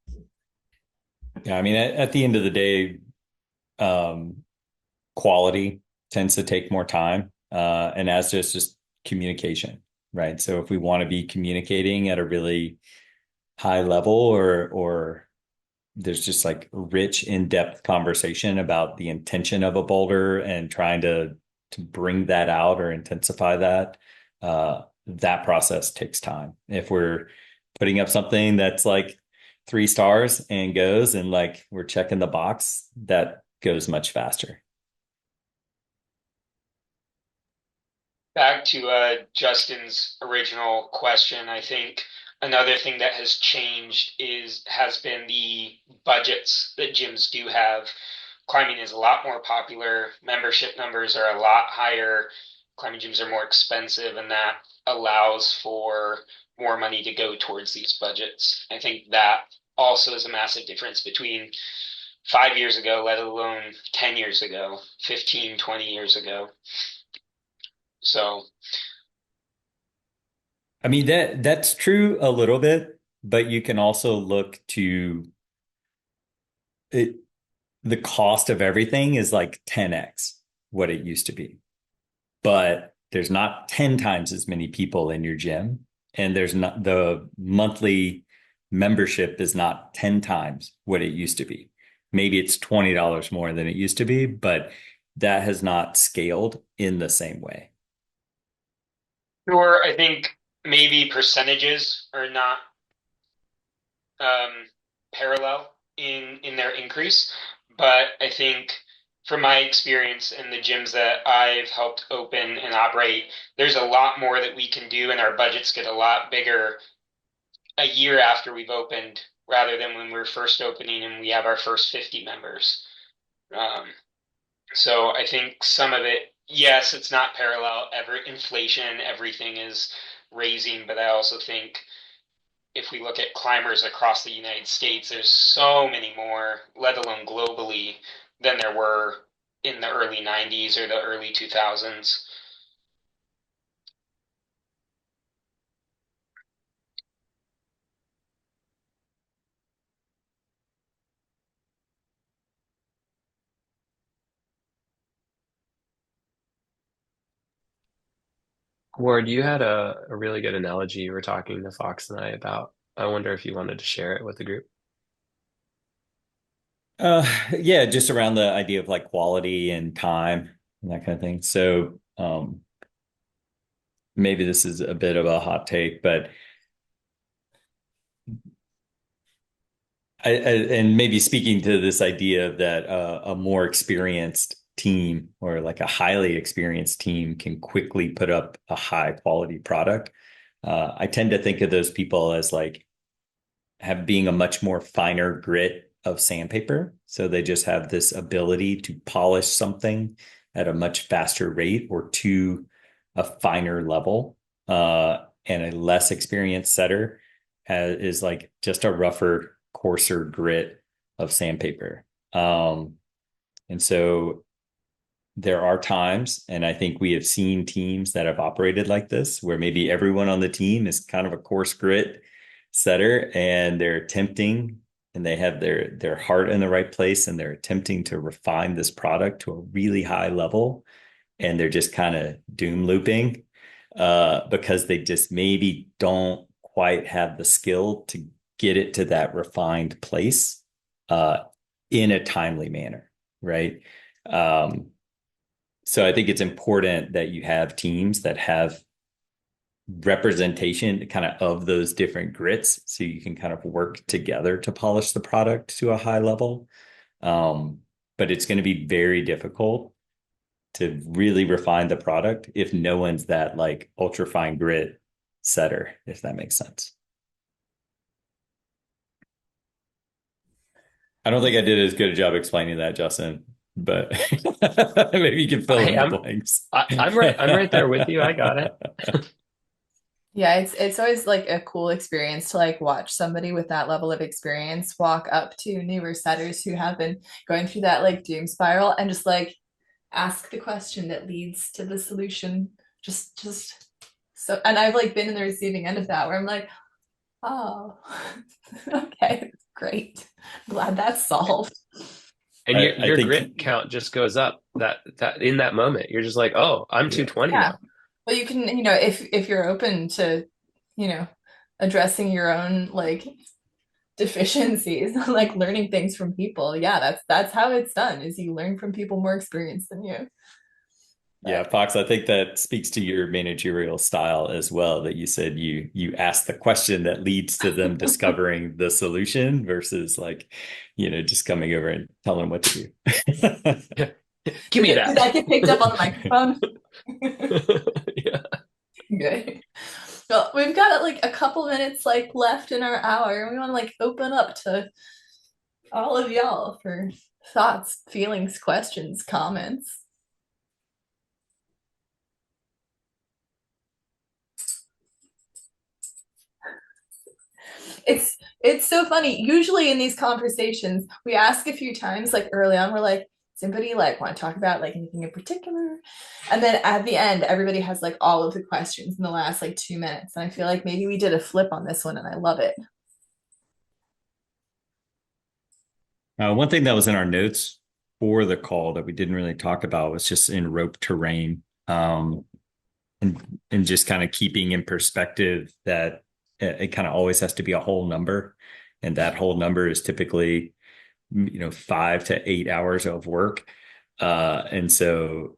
Yeah, I mean, at the end of the day, quality tends to take more time, and as does just communication, right? So if we want to be communicating at a really high level, or there's just like rich, in-depth conversation about the intention of a boulder and trying to bring that out or intensify that, that process takes time. If we're putting up something that's like 3 stars and goes, and like we're checking the box, that goes much faster. Back to Justin's original question, I think another thing that has changed has been the budgets that gyms do have. Climbing is a lot more popular. Membership numbers are a lot higher. Climbing gyms are more expensive, and that allows for more money to go towards these budgets. I think that also is a massive difference between 5 years ago, let alone 10 years ago, 15, 20 years ago. So, I mean, that's true a little bit, but you can also look to it. The cost of everything is like 10x what it used to be, but there's not 10 times as many people in your gym, and there's not, the monthly membership is not 10 times what it used to be. Maybe it's $20 more than it used to be, but that has not scaled in the same way. sure, I think maybe percentages are not parallel in their increase, but I think from my experience in the gyms that I've helped open and operate, there's a lot more that we can do, and our budgets get a lot bigger a year after we've opened rather than when we're first opening and we have our first 50 members. So I think some of it, yes, it's not parallel. Inflation, everything is raising, but I also think if we look at climbers across the United States, there's so many more, let alone globally, than there were in the early 90s or the early 2000s. Ward, you had a really good analogy you were talking to Fox and I about. I wonder if you wanted to share it with the group. Yeah, just around the idea of like quality and time and that kind of thing. So, maybe this is a bit of a hot take, but and maybe speaking to this idea that a more experienced team, or like a highly experienced team, can quickly put up a high quality product. I tend to think of those people as like being a much more finer grit of sandpaper. So they just have this ability to polish something at a much faster rate, or to a finer level. And a less experienced setter is like just a rougher, coarser grit of sandpaper. And so there are times, and I think we have seen teams that have operated like this, where maybe everyone on the team is kind of a coarse grit setter, and they're attempting, and they have their heart in the right place, and they're attempting to refine this product to a really high level, and they're just kind of doom looping because they just maybe don't quite have the skill to get it to that refined place in a timely manner, right? So I think it's important that you have teams that have representation kind of those different grits, so you can kind of work together to polish the product to a high level. But it's going to be very difficult to really refine the product if no one's that like ultra fine grit setter, if that makes sense. I don't think I did as good a job explaining that, Justin, but maybe you can fill in the blanks. I'm right there with you. I got it. Yeah, it's always like a cool experience to like watch somebody with that level of experience walk up to newer setters who have been going through that like doom spiral and just like ask the question that leads to the solution. Just so, and I've like been in the receiving end of that where I'm like, oh, okay, great. Glad that's solved. And I your think, grit count just goes up that in that moment. You're just like, oh, I'm yeah. 220 Yeah. now. Well, you can, if you're open to, you know, addressing your own like deficiencies, like learning things from people. Yeah, that's how it's done, is you learn from people more experienced than you. Yeah, But Fox, I think that speaks to your managerial style as well, that you said you ask the question that leads to them discovering the solution versus like, just coming over and telling them what to do. Yeah. Give me did that get picked up on the that. microphone? Yeah. Good. Well, we've got like a couple minutes like left in our hour. We want to like open up to all of y'all for thoughts, feelings, questions, comments. It's so funny. Usually in these conversations, we ask a few times, like early on, we're like, does anybody like want to talk about like anything in particular? And then at the end, everybody has like all of the questions in the last like 2 minutes. And I feel like maybe we did a flip on this one and I love it. One thing that was in our notes for the call that we didn't really talk about was just in rope terrain, and just kind of keeping in perspective that it kind of always has to be a whole number, and that whole number is typically 5 to 8 hours of work, and so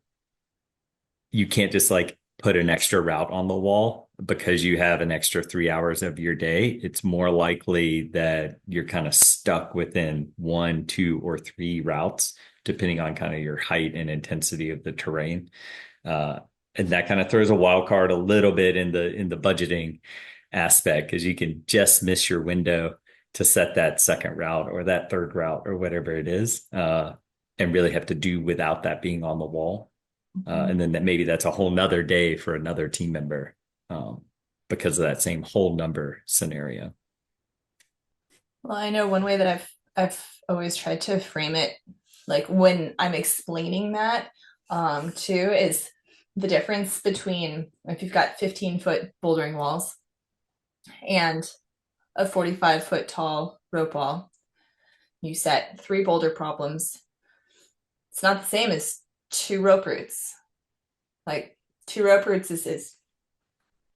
you can't just like put an extra route on the wall because you have an extra 3 hours of your day. It's more likely that you're kind of stuck within 1, 2, or 3 routes, depending on kind of your height and intensity of the terrain. And that kind of throws a wild card a little bit in the budgeting aspect, because you can just miss your window to set that second route or that third route or whatever it is, and really have to do without that being on the wall. And then maybe that's a whole nother day for another team member, because of that same whole number scenario. Well, I know one way that I've always tried to frame it, like when I'm explaining that, too, is the difference between if you've got 15-foot bouldering walls and a 45-foot tall rope wall, you set 3 boulder problems. It's not the same as 2 rope routes. Like 2 rope routes is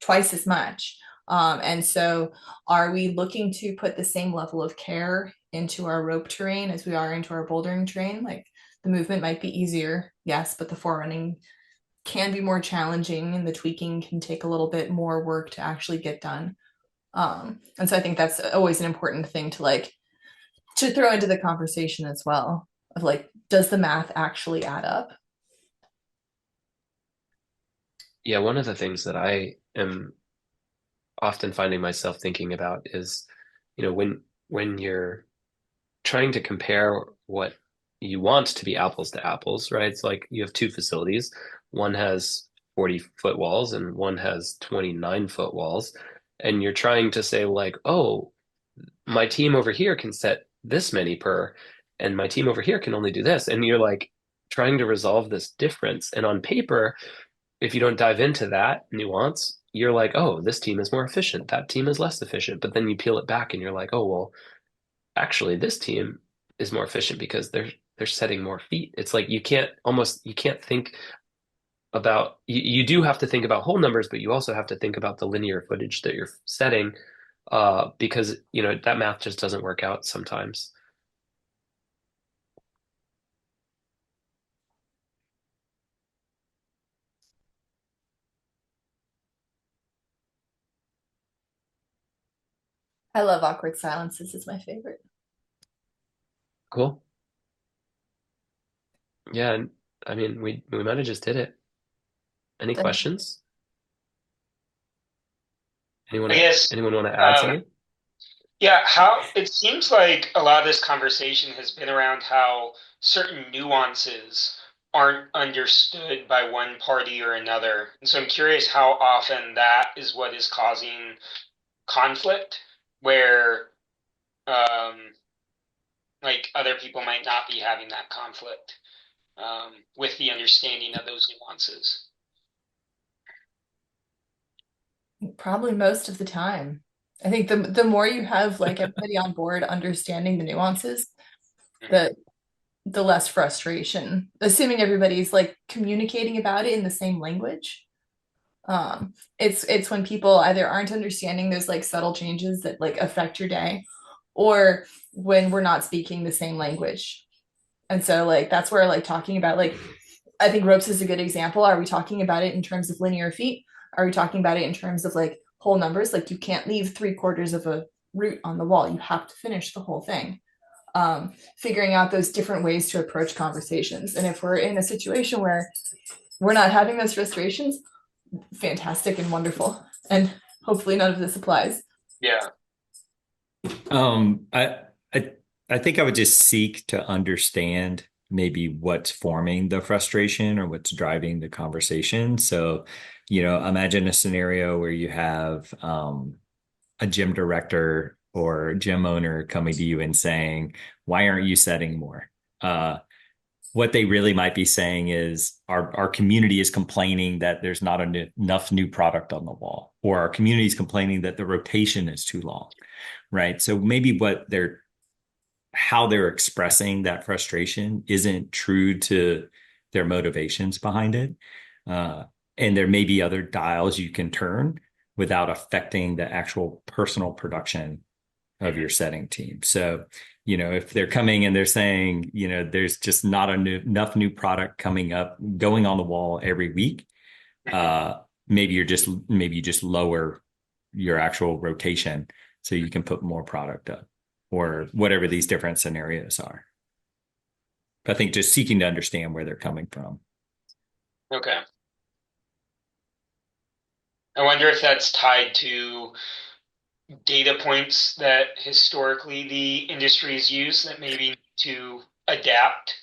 twice as much. And so are we looking to put the same level of care into our rope terrain as we are into our bouldering terrain? Like the movement might be easier, yes, but the forerunning can be more challenging and the tweaking can take a little bit more work to actually get done. And so I think that's always an important thing to like to throw into the conversation as well, of like, does the math actually add up? Yeah, one of the things that I am often finding myself thinking about is, when you're trying to compare what you want to be apples to apples, right? It's like you have two facilities. One has 40-foot walls and one has 29-foot walls. And you're trying to say like, oh, my team over here can set this many per, and my team over here can only do this. And you're like trying to resolve this difference. And on paper, if you don't dive into that nuance, you're like, oh, this team is more efficient. That team is less efficient. But then you peel it back and you're like, oh, well, actually this team is more efficient because they're setting more feet. It's like you can't think about you do have to think about whole numbers, but you also have to think about the linear footage that you're setting, because that math just doesn't work out sometimes. I love awkward silences, is my favorite. Cool. Yeah, and I mean we might have just did it. Any questions? I guess, Anyone want to add um, something? yeah, how it seems like a lot of this conversation has been around how certain nuances aren't understood by one party or another. And so I'm curious how often that is what is causing conflict, where like other people might not be having that conflict with the understanding of those nuances. Probably most of the time. I think the more you have like everybody on board understanding the nuances, the less frustration. Assuming everybody's like communicating about it in the same language. It's when people either aren't understanding those like subtle changes that like affect your day, or when we're not speaking the same language. And so like that's where like talking about like I think ropes is a good example. Are we talking about it in terms of linear feet? Are we talking about it in terms of like whole numbers? Like you can't leave 3/4 of a root on the wall. You have to finish the whole thing. Figuring out those different ways to approach conversations. And if we're in a situation where we're not having those frustrations, fantastic and wonderful. And hopefully none of this applies. Yeah. I I think I would just seek to understand maybe what's forming the frustration or what's driving the conversation. So, imagine a scenario where you have a gym director or gym owner coming to you and saying, "Why aren't you setting more?" What they really might be saying is our community is complaining that there's not enough new product on the wall, or our community is complaining that the rotation is too long, right? So maybe how they're expressing that frustration isn't true to their motivations behind it. And there may be other dials you can turn without affecting the actual personal production of your setting team. So, if they're coming and they're saying, there's just not enough new product coming up, going on the wall every week, maybe you just lower your actual rotation so you can put more product up, or whatever these different scenarios are. I think just seeking to understand where they're coming from. Okay. I wonder if that's tied to data points that historically the industry has used that maybe to adapt,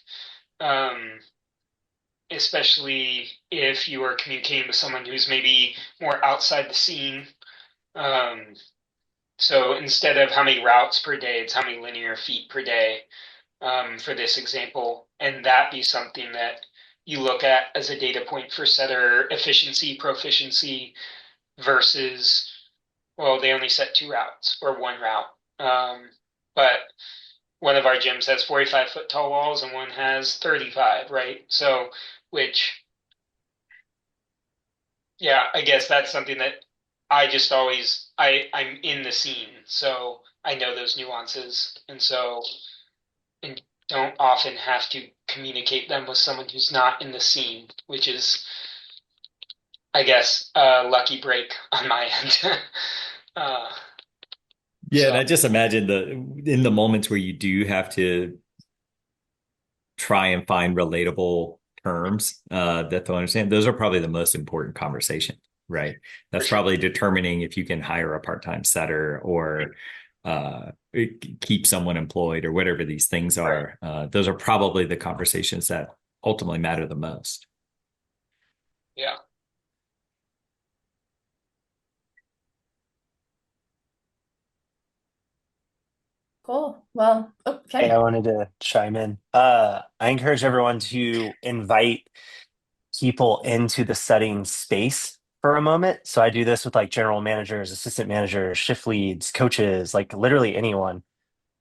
especially if you are communicating with someone who's maybe more outside the scene. So instead of how many routes per day, it's how many linear feet per day, for this example. And that be something that you look at as a data point for setter efficiency, proficiency versus, well, they only set 2 routes or 1 route. But one of our gyms has 45-foot tall walls and one has 35, right? So, yeah, I guess that's something that I just always, I'm in the scene, so I know those nuances. And don't often have to communicate them with someone who's not in the scene, which is, I guess, a lucky break on my end. Yeah, and I just imagine in the moments where you do have to try and find relatable terms that they'll understand, those are probably the most important conversation, right? That's probably determining if you can hire a part-time setter or keep someone employed or whatever these things are. Those are probably the conversations that ultimately matter the most. Yeah. Cool. Well, okay. Hey, I wanted to chime in. I encourage everyone to invite people into the setting space for a moment. So I do this with like general managers, assistant managers, shift leads, coaches, like literally anyone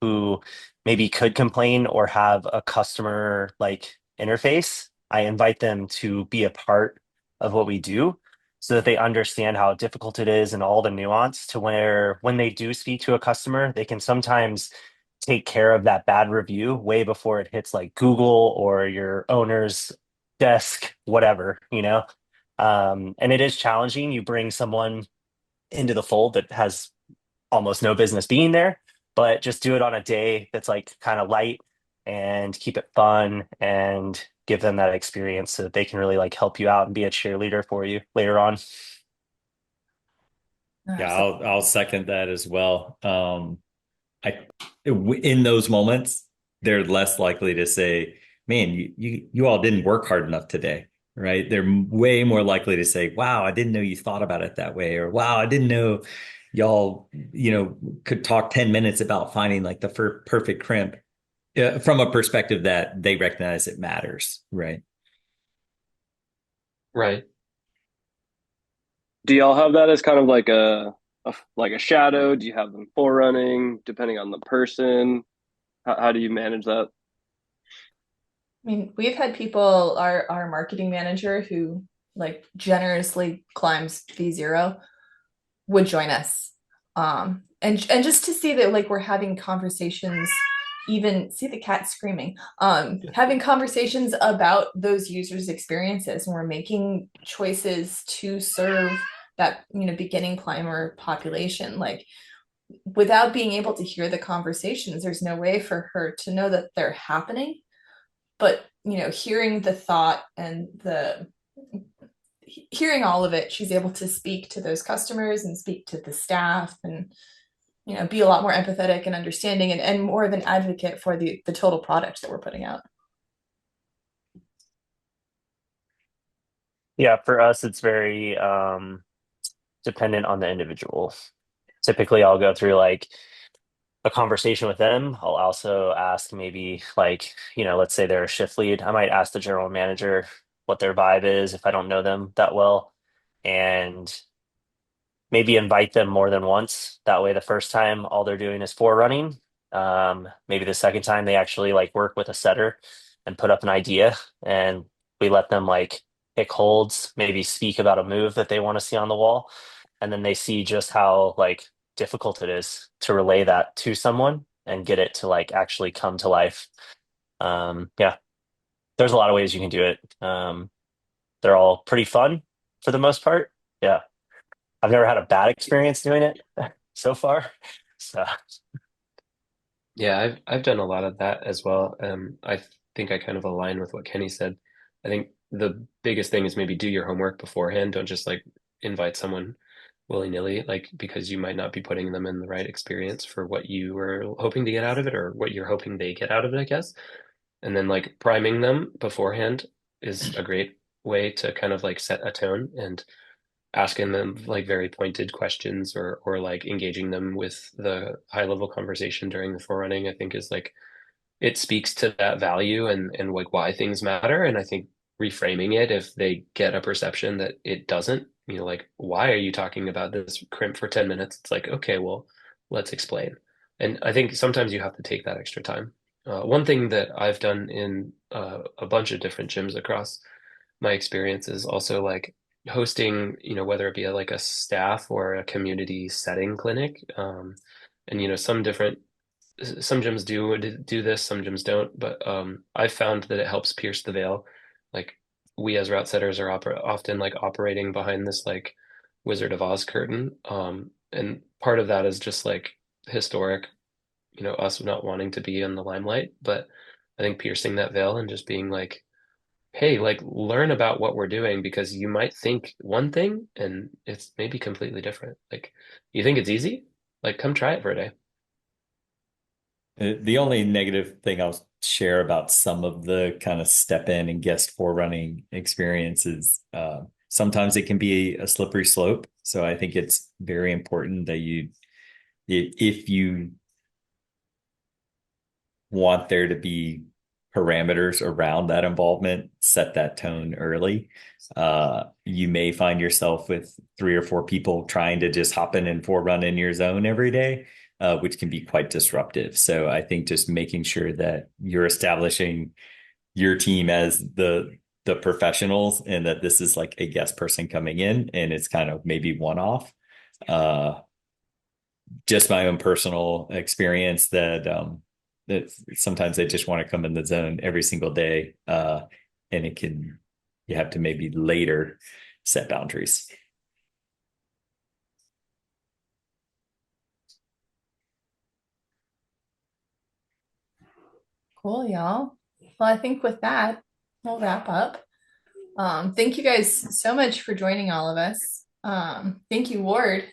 who maybe could complain or have a customer like interface. I invite them to be a part of what we do so that they understand how difficult it is and all the nuance, to where when they do speak to a customer, they can sometimes take care of that bad review way before it hits like Google or your owner's desk, whatever. And it is challenging. You bring someone into the fold that has almost no business being there, but just do it on a day that's like kind of light and keep it fun and give them that experience so that they can really like help you out and be a cheerleader for you later on. Yeah, I'll second that as well. In those moments, they're less likely to say, man, you all didn't work hard enough today, right? They're way more likely to say, wow, I didn't know you thought about it that way, or wow, I didn't know y'all, could talk 10 minutes about finding like the perfect crimp, from a perspective that they recognize it matters, right? Right. Do y'all have that as kind of like like a shadow? Do you have them forerunning depending on the person? How do you manage that? I mean, we've had people, our marketing manager who like generously climbs V0 would join us. And just to see that like we're having conversations, even see the cat screaming, having conversations about those users' experiences, and we're making choices to serve that, beginning climber population. Like without being able to hear the conversations, there's no way for her to know that they're happening. But hearing the thought and the hearing all of it, she's able to speak to those customers and speak to the staff and be a lot more empathetic and understanding, and more of an advocate for the total product that we're putting out. Yeah, for us, it's very dependent on the individual. Typically, I'll go through like a conversation with them. I'll also ask maybe like, let's say they're a shift lead. I might ask the general manager what their vibe is if I don't know them that well, and maybe invite them more than once. That way, the first time all they're doing is forerunning. Maybe the second time they actually like work with a setter and put up an idea, and we let them like pick holds, maybe speak about a move that they want to see on the wall, and then they see just how like difficult it is to relay that to someone and get it to like actually come to life. Yeah, there's a lot of ways you can do it. They're all pretty fun for the most part. Yeah. I've never had a bad experience doing it so far. So Yeah, I've done a lot of that as well. I think I kind of align with what Kenny said. I think the biggest thing is maybe do your homework beforehand. Don't just like invite someone willy-nilly, like because you might not be putting them in the right experience for what you were hoping to get out of it or what you're hoping they get out of it, I guess. And then like priming them beforehand is a great way to kind of like set a tone and asking them like very pointed questions or like engaging them with the high level conversation during the forerunning, I think is like it speaks to that value and like why things matter. And I think reframing it if they get a perception that it doesn't, like why are you talking about this crimp for 10 minutes? It's like, okay, well, let's explain. And I think sometimes you have to take that extra time. One thing that I've done in a bunch of different gyms across my experience is also like hosting, whether it be like a staff or a community setting clinic. And some gyms do this, some gyms don't, but I've found that it helps pierce the veil. Like we as route setters are often like operating behind this like Wizard of Oz curtain. And part of that is just like historic, us not wanting to be in the limelight, but I think piercing that veil and just being like, hey, like learn about what we're doing because you might think one thing and it's maybe completely different. Like you think it's easy? Like come try it for a day. The only negative thing I'll share about some of the kind of step in and guest forerunning experiences, sometimes it can be a slippery slope. So I think it's very important that if you want there to be parameters around that involvement, set that tone early. You may find yourself with 3 or 4 people trying to just hop in and forerun in your zone every day, which can be quite disruptive. So I think just making sure that you're establishing your team as the professionals and that this is like a guest person coming in and it's kind of maybe one-off. Just my own personal experience that sometimes they just want to come in the zone every single day. And you have to maybe later set boundaries. Cool, y'all. Well, I think with that, we'll wrap up. Thank you guys so much for joining all of us. Thank you, Ward,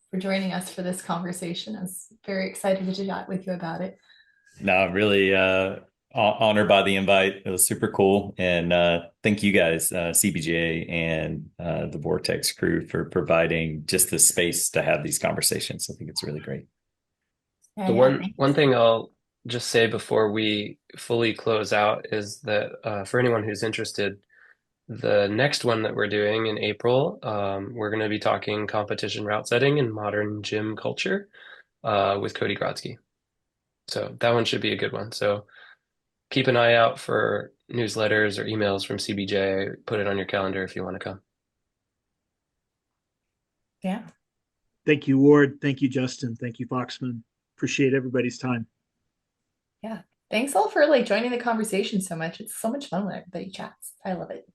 for joining us for this conversation. I was very excited to chat with you about it. No, really honored by the invite. It was super cool. And thank you guys, CBJ and the Vortex crew, for providing just the space to have these conversations. I think it's really great. The one thing I'll just say before we fully close out is that for anyone who's interested, the next one that we're doing in April, we're going to be talking competition route setting and modern gym culture with Cody Grodzki. So that one should be a good one. So keep an eye out for newsletters or emails from CBJ. Put it on your calendar if you want to come. Yeah. Thank you, Ward. Thank you, Justin. Thank you, Foxman. Appreciate everybody's time. Yeah. Thanks all for like joining the conversation so much. It's so much fun when everybody chats. I love it.